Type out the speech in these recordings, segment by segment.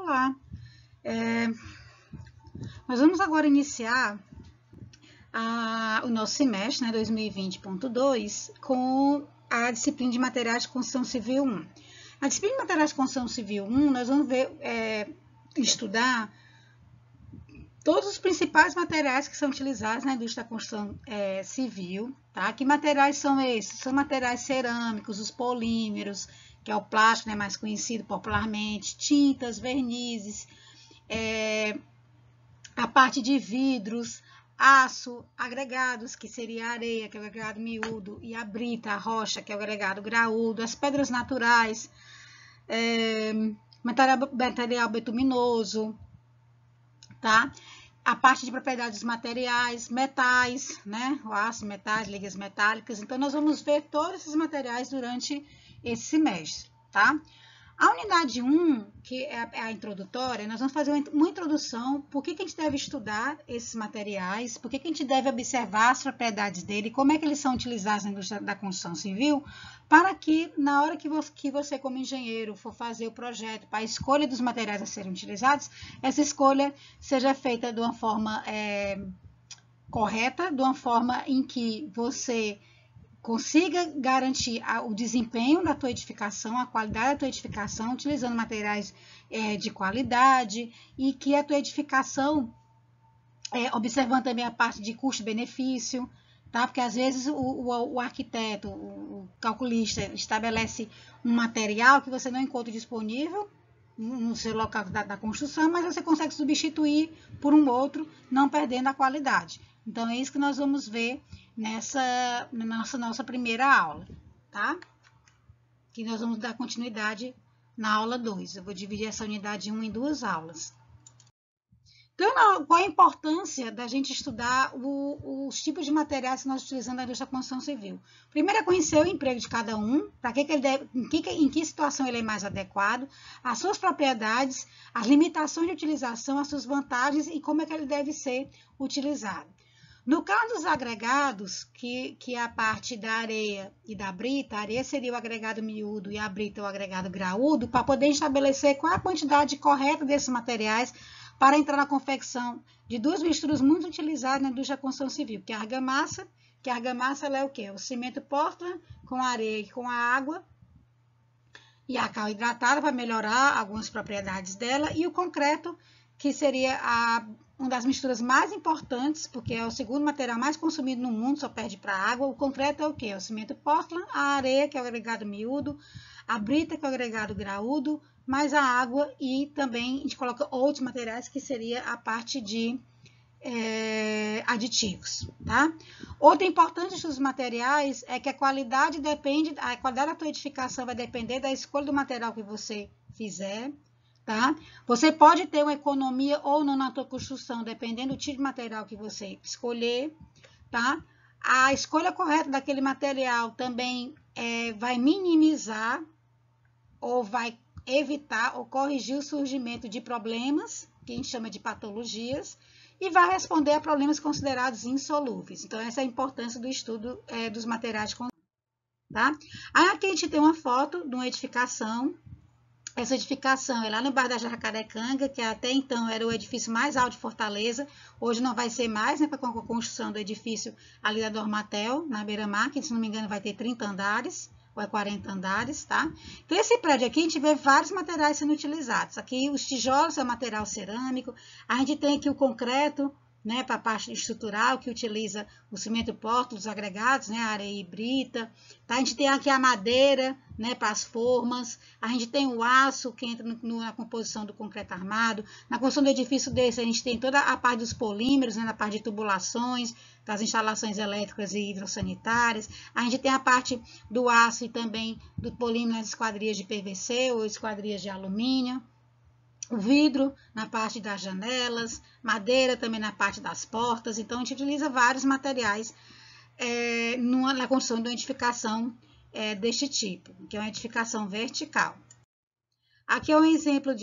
Olá! Nós vamos agora iniciar o nosso semestre, 2020.2, com a disciplina de Materiais de Construção Civil 1. A disciplina de Materiais de Construção Civil 1, nós vamos estudar todos os principais materiais que são utilizados na indústria da construção civil, tá? Que materiais são esses? São materiais cerâmicos, os polímeros, que é o plástico, mais conhecido popularmente, tintas, vernizes, a parte de vidros, aço, agregados, que seria a areia, que é o agregado miúdo, e a brita, a rocha, que é o agregado graúdo, as pedras naturais, material betuminoso, tá? A parte de propriedades dos materiais, metais, né? O aço, metais, ligas metálicas. Então, nós vamos ver todos esses materiais durante esse semestre, tá? A unidade 1, que é a introdutória, nós vamos fazer uma introdução, por que a gente deve estudar esses materiais, por que a gente deve observar as propriedades dele, como é que eles são utilizados na indústria da construção civil, para que na hora que você como engenheiro for fazer o projeto para a escolha dos materiais a serem utilizados, essa escolha seja feita de uma forma correta, de uma forma em que você consiga garantir o desempenho da tua edificação, a qualidade da tua edificação, utilizando materiais de qualidade, e que a tua edificação, observando também a parte de custo-benefício, tá? Porque às vezes o arquiteto, o calculista, estabelece um material que você não encontra disponível no seu local da construção, mas você consegue substituir por um outro, não perdendo a qualidade. Então, é isso que nós vamos ver na nossa primeira aula, tá? Que nós vamos dar continuidade na aula 2. Eu vou dividir essa unidade 1 em duas aulas. Então, qual a importância da gente estudar os tipos de materiais que nós utilizamos na indústria da construção civil? Primeiro é conhecer o emprego de cada um, em que situação ele é mais adequado, as suas propriedades, as limitações de utilização, as suas vantagens e como é que ele deve ser utilizado. No caso dos agregados, que é a parte da areia e da brita, a areia seria o agregado miúdo e a brita o agregado graúdo, para poder estabelecer qual é a quantidade correta desses materiais para entrar na confecção de duas misturas muito utilizadas na indústria da construção civil, que é a argamassa, ela é o quê? O cimento Portland com a areia e com a água, e a cal hidratada para melhorar algumas propriedades dela, e o concreto, que seria uma das misturas mais importantes, porque é o segundo material mais consumido no mundo, só perde para a água. O concreto é o quê? É o cimento Portland, a areia, que é o agregado miúdo, a brita, que é o agregado graúdo, mais a água, e também a gente coloca outros materiais, que seria a parte de aditivos, tá? Outra importante dos materiais é que a qualidade da tua edificação vai depender da escolha do material que você fizer, tá? Você pode ter uma economia ou não na tua construção, dependendo do tipo de material que você escolher, tá? A escolha correta daquele material também vai minimizar ou vai evitar ou corrigir o surgimento de problemas, que a gente chama de patologias, e vai responder a problemas considerados insolúveis. Então, essa é a importância do estudo dos materiais de construção, tá? Aí aqui a gente tem uma foto de uma edificação. Essa edificação é lá no bairro da Jacarecanga, que até então era o edifício mais alto de Fortaleza. Hoje não vai ser mais, né, com a construção do edifício ali da Dormatel, na beira-mar, que se não me engano vai ter 30 andares, ou é 40 andares, tá? Então, esse prédio aqui, a gente vê vários materiais sendo utilizados. Aqui, os tijolos é material cerâmico, a gente tem aqui o concreto, né, para a parte estrutural, que utiliza o cimento Portland, os agregados, né, areia e brita. Tá? A gente tem aqui a madeira, né, para as formas. A gente tem o aço, que entra na composição do concreto armado. Na construção do edifício desse, a gente tem toda a parte dos polímeros, né, na parte de tubulações, das instalações elétricas e hidrossanitárias. A gente tem a parte do aço e também do polímero nas esquadrias de PVC ou esquadrias de alumínio. O vidro na parte das janelas, madeira também na parte das portas. Então, a gente utiliza vários materiais na construção de uma edificação deste tipo, que é uma edificação vertical. Aqui é um exemplo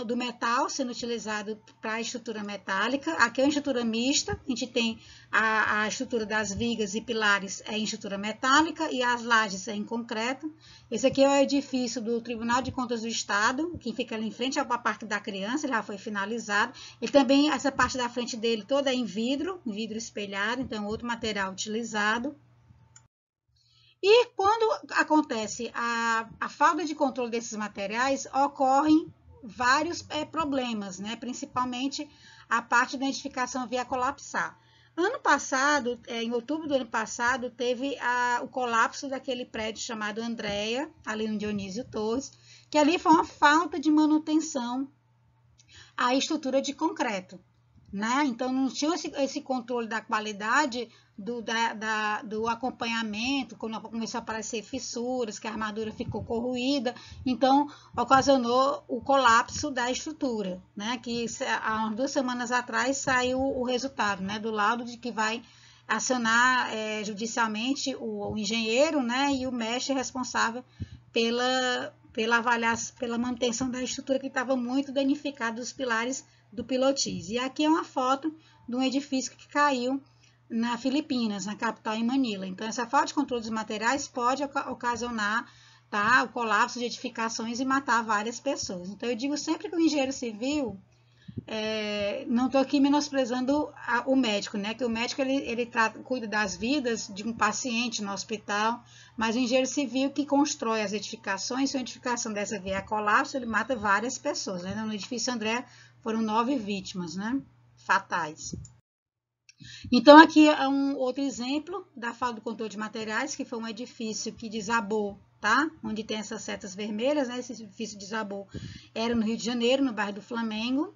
do metal sendo utilizado para a estrutura metálica. Aqui é uma estrutura mista. A gente tem a estrutura das vigas e pilares em estrutura metálica e as lajes em concreto. Esse aqui é o edifício do Tribunal de Contas do Estado, que fica ali em frente ao Parque da Criança, já foi finalizado. Ele também, essa parte da frente dele toda é em vidro espelhado, então outro material utilizado. E quando acontece a falta de controle desses materiais, ocorrem vários problemas, né? Principalmente a parte da identificação via colapsar. Ano passado, em outubro do ano passado, teve o colapso daquele prédio chamado Andréa, ali no Dionísio Torres, que ali foi uma falta de manutenção à estrutura de concreto, né? Então, não tinha esse controle da qualidade do acompanhamento, quando começou a aparecer fissuras, que a armadura ficou corroída, então ocasionou o colapso da estrutura, né? Que há umas 2 semanas atrás saiu o resultado, né? Do laudo de que vai acionar judicialmente o engenheiro, né? E o mestre responsável pela avaliação, pela manutenção da estrutura que estava muito danificada dos pilares do pilotis. E aqui é uma foto de um edifício que caiu na Filipinas, na capital, em Manila. Então, essa falta de controle dos materiais pode ocasionar, tá, o colapso de edificações e matar várias pessoas. Então, eu digo sempre que o engenheiro civil, não estou aqui menosprezando o médico, né? Que o médico ele cuida das vidas de um paciente no hospital, mas o engenheiro civil que constrói as edificações, se a edificação dessa vier a colapso, ele mata várias pessoas, né? No edifício André foram 9 vítimas, né? Fatais. Então, aqui é um outro exemplo da falta do controle de materiais, que foi um edifício que desabou, tá? Onde tem essas setas vermelhas, né? Esse edifício desabou era no Rio de Janeiro, no bairro do Flamengo,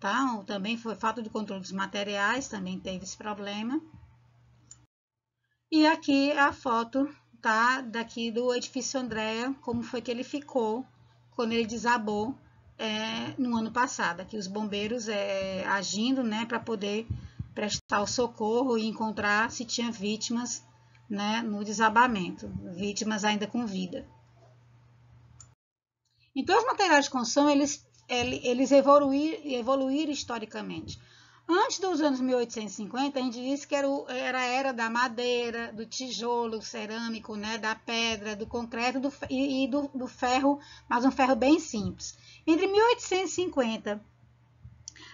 tá? Também foi falta de controle dos materiais, também teve esse problema. E aqui a foto, tá? Daqui do edifício Andréa, como foi que ele ficou quando ele desabou no ano passado. Aqui os bombeiros agindo, né? Para poder prestar o socorro e encontrar se tinha vítimas, né, no desabamento, vítimas ainda com vida. Então, os materiais de construção, eles evoluíram historicamente. Antes dos anos 1850, a gente disse que era a era da madeira, do tijolo cerâmico, né, da pedra, do concreto e do ferro, mas um ferro bem simples. Entre 1850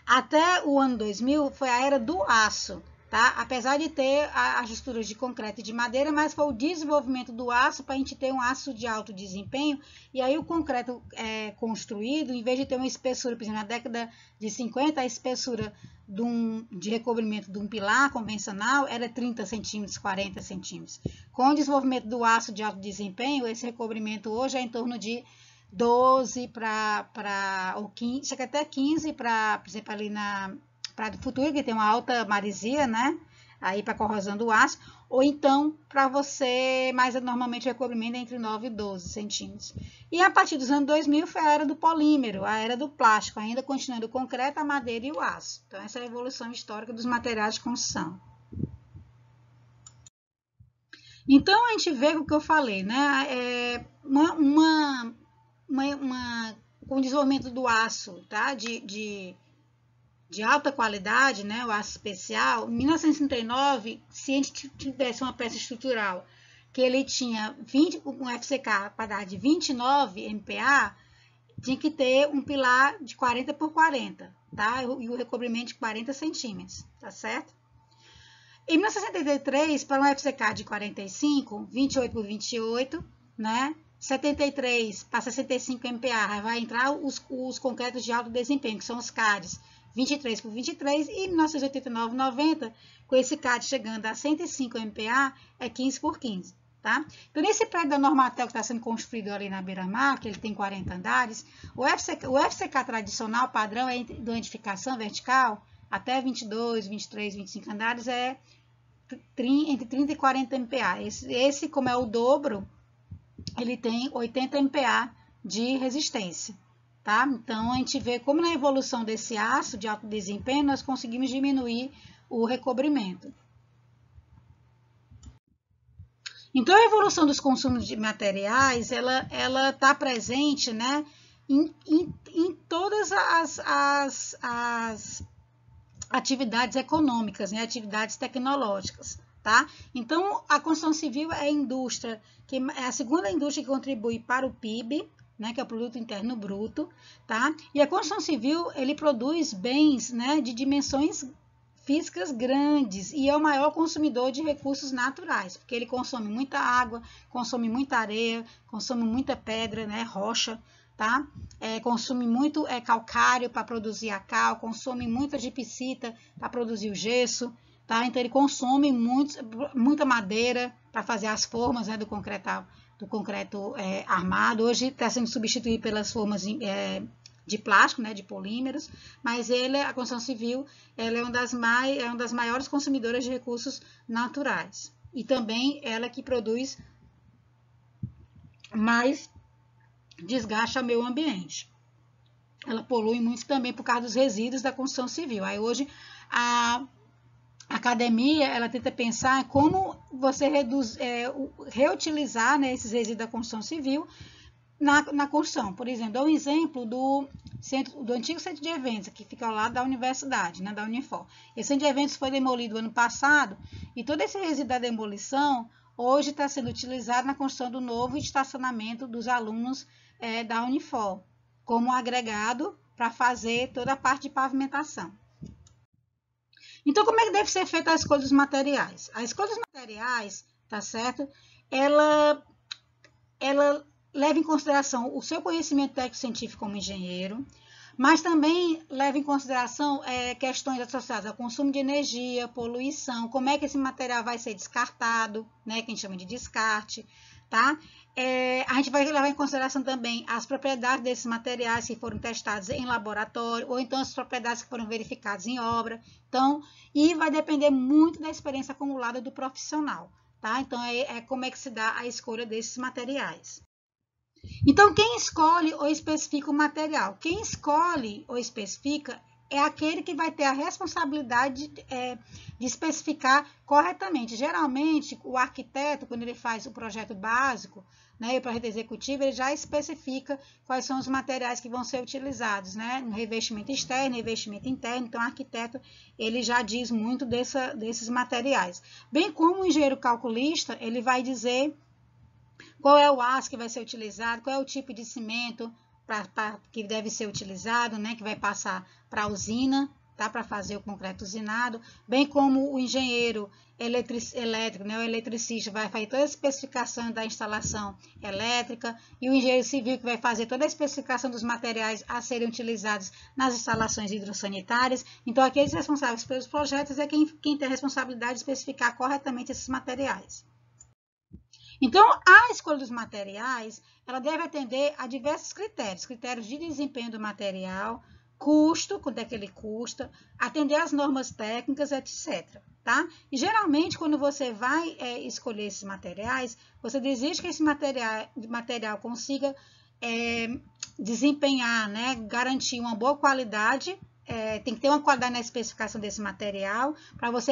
até o ano 2000 foi a era do aço, tá? Apesar de ter as estruturas de concreto e de madeira, mas foi o desenvolvimento do aço para a gente ter um aço de alto desempenho. E aí o concreto construído, em vez de ter uma espessura, por exemplo, na década de 50, a espessura de recobrimento de um pilar convencional era 30 centímetros, 40 centímetros. Com o desenvolvimento do aço de alto desempenho, esse recobrimento hoje é em torno de 12 ou 15, chega até 15 para, por exemplo, ali na Praia do Futuro, que tem uma alta maresia, né? Aí para corrosão do aço, ou então para você, mais normalmente o recobrimento é entre 9 e 12 centímetros. E a partir dos anos 2000 foi a era do polímero, a era do plástico, ainda continuando o concreto, a madeira e o aço. Então, essa é a evolução histórica dos materiais de construção. Então, a gente vê o que eu falei, né? Com o desenvolvimento do aço, tá? De alta qualidade, né? O aço especial. Em 1939, se a gente tivesse uma peça estrutural que ele tinha um FCK para dar de 29 MPa, tinha que ter um pilar de 40 por 40, tá? E o recobrimento de 40 centímetros, tá certo? Em 1973, para um FCK de 45, 28 por 28, né? 73 para 65 MPa, vai entrar os concretos de alto desempenho, que são os CADs, 23 por 23, e em 1989-90, com esse CAD chegando a 105 MPa, é 15 por 15, tá? Então, nesse prédio da Normatel que está sendo construído ali na beira-mar, que ele tem 40 andares, o FCK tradicional, padrão, é de edificação vertical, até 22, 23, 25 andares, é entre 30 e 40 MPa. Esse, como é o dobro, ele tem 80 MPa de resistência, tá? Então, a gente vê como na evolução desse aço de alto desempenho, nós conseguimos diminuir o recobrimento. Então, a evolução dos consumos de materiais, ela está presente, né, em todas as atividades econômicas, né, atividades tecnológicas, tá? Então, a construção civil é a indústria, que é a segunda indústria que contribui para o PIB, né, que é o Produto Interno Bruto, tá? E a construção civil, ele produz bens, né, de dimensões físicas grandes e é o maior consumidor de recursos naturais, porque ele consome muita água, consome muita areia, consome muita pedra, né, rocha, tá? Consome muito calcário para produzir a cal, consome muita gipsita para produzir o gesso, tá? Então ele consome muita madeira para fazer as formas, né, do concreto armado. Hoje está sendo substituído pelas formas de plástico, né, de polímeros, mas a construção civil, ela é uma das maiores consumidoras de recursos naturais e também ela que produz mais desgaste ao meio ambiente. Ela polui muito também por causa dos resíduos da construção civil. Aí hoje a academia, ela tenta pensar como você reutilizar, né, esses resíduos da construção civil na construção. Por exemplo, dou um exemplo do antigo centro de eventos, que fica ao lado da universidade, né, da Unifor. Esse centro de eventos foi demolido ano passado e todo esse resíduo da demolição hoje está sendo utilizado na construção do novo estacionamento dos alunos da Unifor, como agregado para fazer toda a parte de pavimentação. Então, como é que deve ser feita a escolha dos materiais? A escolha dos materiais, tá certo? Ela leva em consideração o seu conhecimento técnico-científico como engenheiro, mas também leva em consideração questões associadas ao consumo de energia, poluição, como é que esse material vai ser descartado, né, que a gente chama de descarte, tá? A gente vai levar em consideração também as propriedades desses materiais que foram testados em laboratório, ou então as propriedades que foram verificadas em obra. Então, e vai depender muito da experiência acumulada do profissional, tá? Então, como é que se dá a escolha desses materiais. Então, quem escolhe ou especifica o material? Quem escolhe ou especifica é aquele que vai ter a responsabilidade de especificar corretamente. Geralmente, o arquiteto, quando ele faz o projeto básico, né, o projeto executivo, ele já especifica quais são os materiais que vão ser utilizados, né, no revestimento externo, revestimento interno. Então, o arquiteto, ele já diz muito desses materiais. Bem como o engenheiro calculista, ele vai dizer qual é o aço que vai ser utilizado, qual é o tipo de cimento que deve ser utilizado, né, que vai passar para a usina, tá, para fazer o concreto usinado, bem como o engenheiro elétrico, né, o eletricista vai fazer toda a especificação da instalação elétrica e o engenheiro civil que vai fazer toda a especificação dos materiais a serem utilizados nas instalações hidrossanitárias. Então, aqueles responsáveis pelos projetos é quem tem a responsabilidade de especificar corretamente esses materiais. Então, a escolha dos materiais, ela deve atender a diversos critérios de desempenho do material, custo, quanto é que ele custa, atender às normas técnicas, etc. Tá? E geralmente, quando você vai escolher esses materiais, você deseja que esse material consiga desempenhar, né, garantir uma boa qualidade. Tem que ter uma qualidade na especificação desse material para você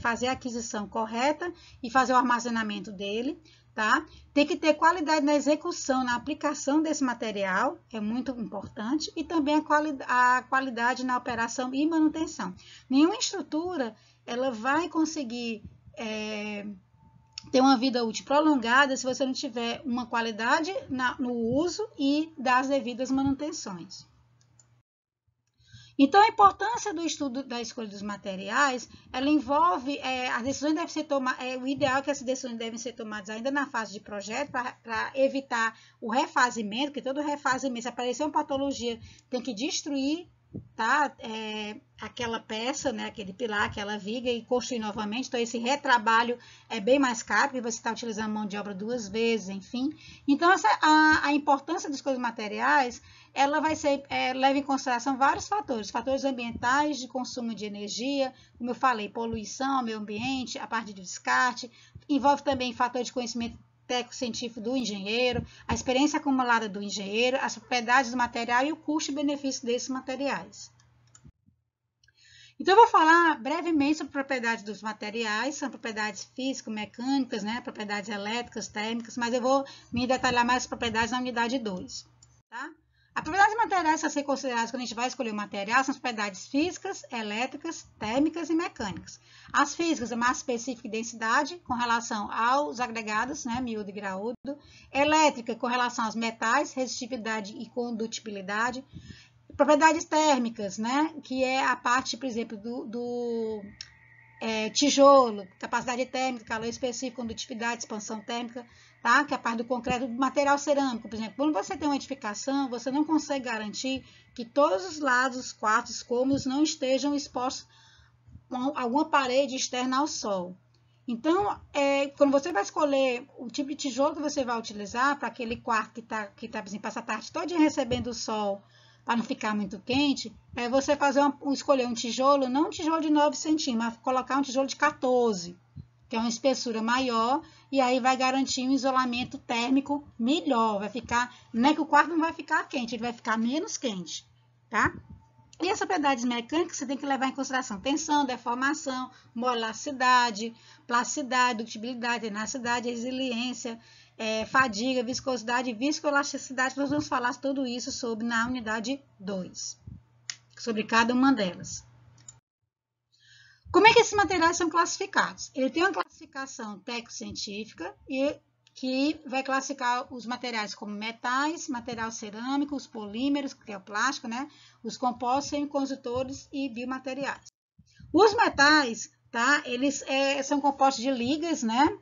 fazer a aquisição correta e fazer o armazenamento dele, tá? Tem que ter qualidade na execução, na aplicação desse material, é muito importante, e também a qualidade na operação e manutenção. Nenhuma estrutura ela vai conseguir ter uma vida útil prolongada se você não tiver uma qualidade no uso e das devidas manutenções. Então, a importância do estudo da escolha dos materiais, ela envolve, as decisões devem ser tomadas, o ideal é que essas decisões devem ser tomadas ainda na fase de projeto, para evitar o refazimento, porque todo refazimento, se aparecer uma patologia, tem que destruir, tá, aquela peça, né, aquele pilar, aquela viga e construir novamente. Então, esse retrabalho é bem mais caro, porque você está utilizando mão de obra 2 vezes, enfim. Então, a importância das coisas materiais, ela vai ser, leva em consideração vários fatores ambientais, de consumo de energia, como eu falei, poluição, meio ambiente, a parte de descarte, envolve também fator de conhecimento técnico-científico do engenheiro, a experiência acumulada do engenheiro, as propriedades do material e o custo e benefício desses materiais. Então, eu vou falar brevemente sobre propriedades dos materiais, são propriedades físico-mecânicas, né, propriedades elétricas, térmicas, mas eu vou me detalhar mais as propriedades na unidade 2, tá? As propriedades materiais a ser consideradas quando a gente vai escolher o material são as propriedades físicas, elétricas, térmicas e mecânicas. As físicas é massa específica e densidade com relação aos agregados, né, miúdo e graúdo. Elétrica com relação aos metais, resistividade e condutibilidade. Propriedades térmicas, né, que é a parte, por exemplo, do tijolo, capacidade térmica, calor específico, condutividade, expansão térmica, tá? Que é a parte do concreto, do material cerâmico, por exemplo. Quando você tem uma edificação, você não consegue garantir que todos os lados, os quartos, os cômodos não estejam expostos a alguma parede externa ao sol. Então, quando você vai escolher o tipo de tijolo que você vai utilizar para aquele quarto que tá, por exemplo, essa tarde toda recebendo o sol, para não ficar muito quente, é você escolher um tijolo, não um tijolo de 9 centímetros, mas colocar um tijolo de 14, que é uma espessura maior, e aí vai garantir um isolamento térmico melhor, vai ficar, não é que o quarto não vai ficar quente, ele vai ficar menos quente, tá? E as propriedades mecânicas você tem que levar em consideração tensão, deformação, molacidade, plasticidade, ductibilidade, tenacidade, resiliência, fadiga, viscosidade e viscoelasticidade. Nós vamos falar tudo isso na unidade 2, sobre cada uma delas. Como é que esses materiais são classificados? Ele tem uma classificação técnico-científica que vai classificar os materiais como metais, material cerâmico, os polímeros, que é o plástico, né? Os compostos, semicondutores e biomateriais. Os metais, tá? Eles são compostos de ligas, né?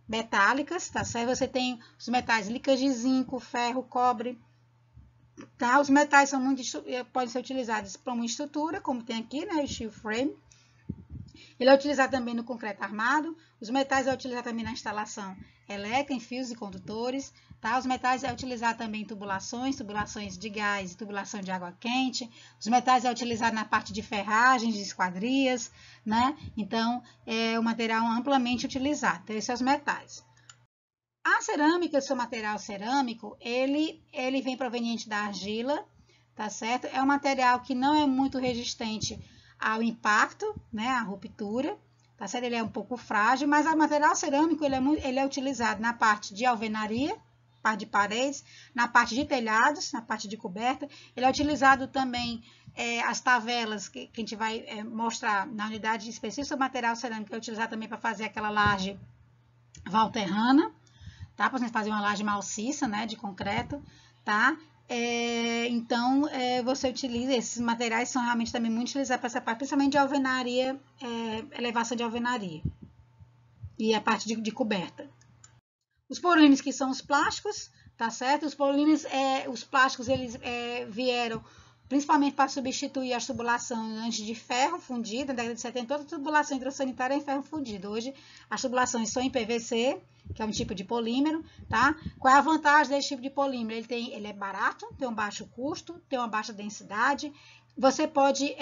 Metálicas, tá certo? Você tem os metais ligas de zinco, ferro, cobre, tá? Os metais podem ser utilizados para uma estrutura, como tem aqui, né? O steel frame. Ele é utilizado também no concreto armado. Os metais é utilizado também na instalação elétrica, em fios e condutores. Tá? Os metais é utilizado também em tubulações de gás, tubulação de água quente. Os metais é utilizado na parte de ferragens, de esquadrias, né? Então, é um material amplamente utilizado. Então, esses são os metais. A cerâmica, seu material cerâmico, ele vem proveniente da argila, tá certo? É um material que não é muito resistente ao impacto, né, à ruptura, tá certo? Ele é um pouco frágil, mas o material cerâmico ele é utilizado na parte de alvenaria, parte de paredes, na parte de telhados, na parte de coberta. Ele é utilizado também as tavelas que a gente vai mostrar na unidade específica. O material cerâmico é utilizado também para fazer aquela laje valterrana, tá? Para você fazer uma laje maciça, né, de concreto, tá? Então, você utiliza, esses materiais são realmente também muito utilizados para essa parte, principalmente de alvenaria, elevação de alvenaria e a parte de coberta. Os polímeros, que são os plásticos, tá certo? Os plásticos, eles vieram principalmente para substituir as tubulações antes de ferro fundido. Na década de 70, toda tubulação hidrossanitária é em ferro fundido. Hoje, as tubulações são em PVC, que é um tipo de polímero, tá? Qual é a vantagem desse tipo de polímero? Ele é barato, tem um baixo custo, tem uma baixa densidade. Você pode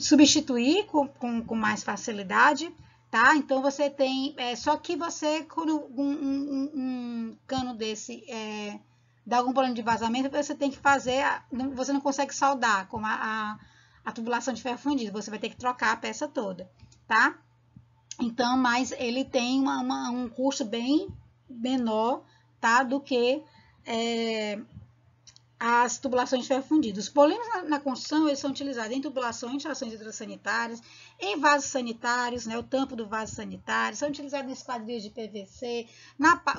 substituir com mais facilidade, tá? Então, você tem... só que você, quando um cano desse dá algum problema de vazamento, você tem que fazer... Você não consegue soldar como a tubulação de ferro fundido. Você vai ter que trocar a peça toda, tá? Então, mas ele tem um custo bem menor, tá? Do que as tubulações de ferro fundido. Os polímeros na construção, eles são utilizados em tubulações, instalações hidrossanitárias, em vasos sanitários, né, o tampo do vaso sanitário, são utilizados em esquadrias de PVC,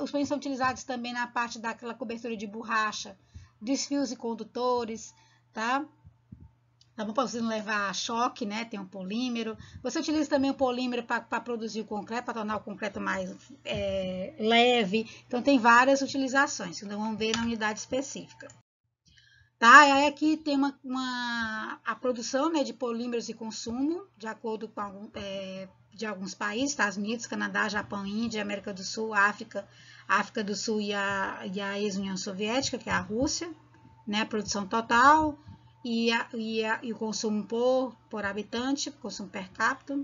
os polímeros são utilizados também na parte daquela cobertura de borracha, desfios e condutores, tá? Tá bom para você não levar choque, né? Tem um polímero. Você utiliza também o polímero para produzir o concreto, para tornar o concreto mais leve. Então, tem várias utilizações, que nós vamos ver na unidade específica. Tá? Aí aqui tem a produção, né, de polímeros e consumo, de acordo com de alguns países, Estados Unidos, Canadá, Japão, Índia, América do Sul, África do Sul e a ex-União Soviética, que é a Rússia, né? A produção total e o consumo por habitante, consumo per capita.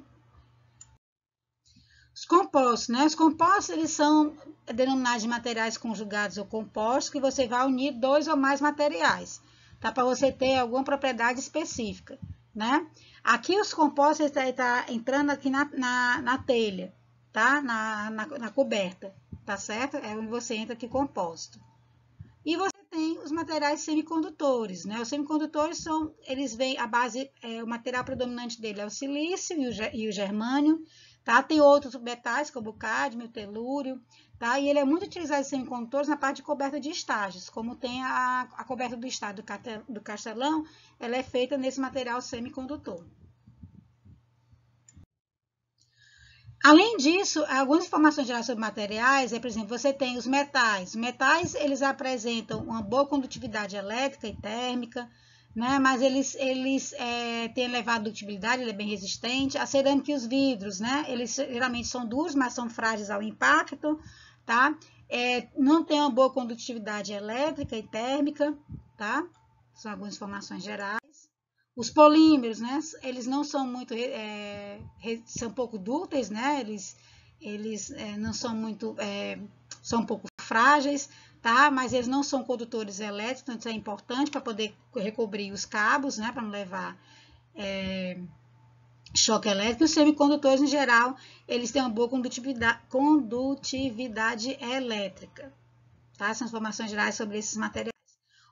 Os compostos, né? Os compostos, eles são denominados de materiais conjugados ou compostos, que você vai unir dois ou mais materiais, tá? Para você ter alguma propriedade específica, né? Aqui os compostos tá entrando aqui na telha, tá? Na coberta, tá certo? É onde você entra aqui compósito. E você tem os materiais semicondutores, né? Os semicondutores eles vêm, a base, o material predominante dele é o silício e o germânio, tá? Tem outros metais, como o cádmio, o telúrio, tá? E ele é muito utilizado em semicondutores na parte de coberta de estágios, como tem a coberta do estágio do Castelão, ela é feita nesse material semicondutor. Além disso, algumas informações gerais sobre materiais, por exemplo, você tem os metais. Os metais, eles apresentam uma boa condutividade elétrica e térmica, né? Mas eles têm elevada dutibilidade, ele é bem resistente. A cerâmica e os vidros, né? Eles geralmente são duros, mas são frágeis ao impacto, tá? Não tem uma boa condutividade elétrica e térmica, tá? São algumas informações gerais. Os polímeros, né? Eles não são muito, são pouco dúcteis, né? Eles não são muito, são um pouco frágeis, tá? Mas eles não são condutores elétricos, então isso é importante para poder recobrir os cabos, né? Para não levar choque elétrico. Os semicondutores, em geral, eles têm uma boa condutividade elétrica, tá? São informações gerais sobre esses materiais.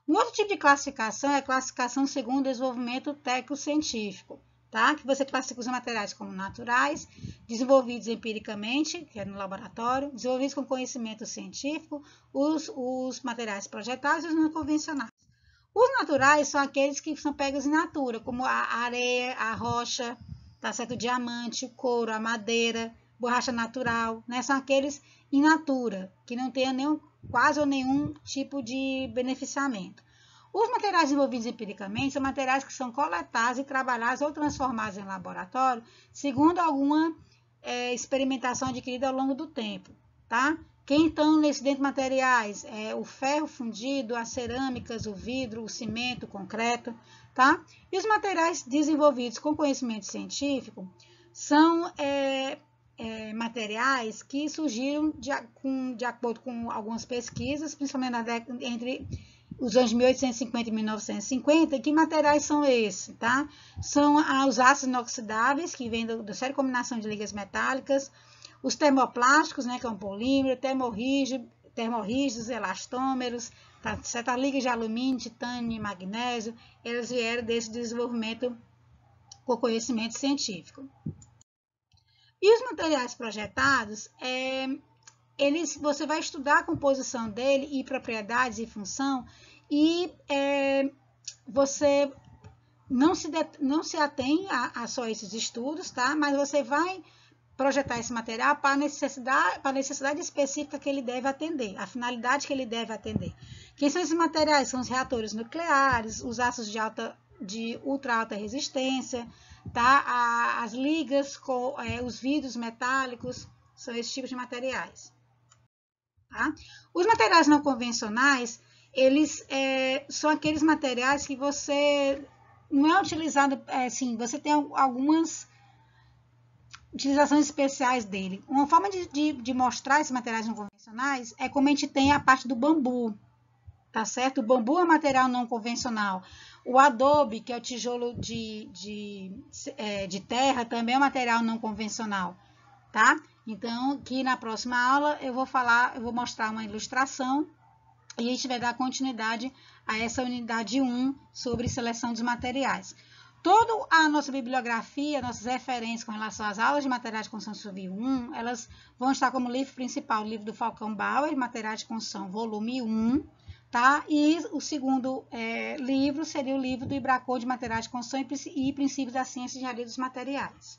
Um outro tipo de classificação é a classificação segundo o desenvolvimento técnico-científico, tá? Que você classifica os materiais como naturais, desenvolvidos empiricamente, que é no laboratório, desenvolvidos com conhecimento científico, os materiais projetados e os não convencionais. Os naturais são aqueles que são pegos in natura, como a areia, a rocha, tá certo? O diamante, o couro, a madeira, borracha natural, né? São aqueles in natura, que não tenham quase ou nenhum tipo de beneficiamento. Os materiais desenvolvidos empiricamente são materiais que são coletados e trabalhados ou transformados em laboratório, segundo alguma experimentação adquirida ao longo do tempo, tá? Quem estão nesses dentro materiais o ferro fundido, as cerâmicas, o vidro, o cimento, o concreto, tá? E os materiais desenvolvidos com conhecimento científico são materiais que surgiram de acordo com algumas pesquisas, principalmente entre os anos 1850 e 1950, que materiais são esses, tá? São os ácidos inoxidáveis, que vêm da série combinação de ligas metálicas, os termoplásticos, né, que é um polímero, termorrígidos, elastômeros, tá? Certas ligas de alumínio, titânio e magnésio, eles vieram desse desenvolvimento com conhecimento científico. E os materiais projetados, você vai estudar a composição dele e propriedades e função, e você não se atém a só esses estudos, tá? Mas você vai projetar esse material para a necessidade específica que ele deve atender, a finalidade que ele deve atender. Quem são esses materiais? São os reatores nucleares, os aços de ultra alta resistência, tá? As ligas, os vidros metálicos, são esses tipos de materiais. Tá? Os materiais não convencionais, eles são aqueles materiais que você não é utilizado, assim, você tem algumas utilizações especiais dele. Uma forma de mostrar esses materiais não convencionais é como a gente tem a parte do bambu, tá certo? O bambu é um material não convencional. O adobe, que é o tijolo de terra, também é um material não convencional, tá? Então, aqui na próxima aula eu vou mostrar uma ilustração e a gente vai dar continuidade a essa unidade 1 sobre seleção dos materiais. Toda a nossa bibliografia, nossas referências com relação às aulas de materiais de construção civil 1, elas vão estar como livro principal, o livro do Falcão Bauer, Materiais de Construção, volume 1, tá? E o segundo livro seria o livro do Ibracô de Materiais de Construção e Princípios da Ciência e Engenharia dos Materiais.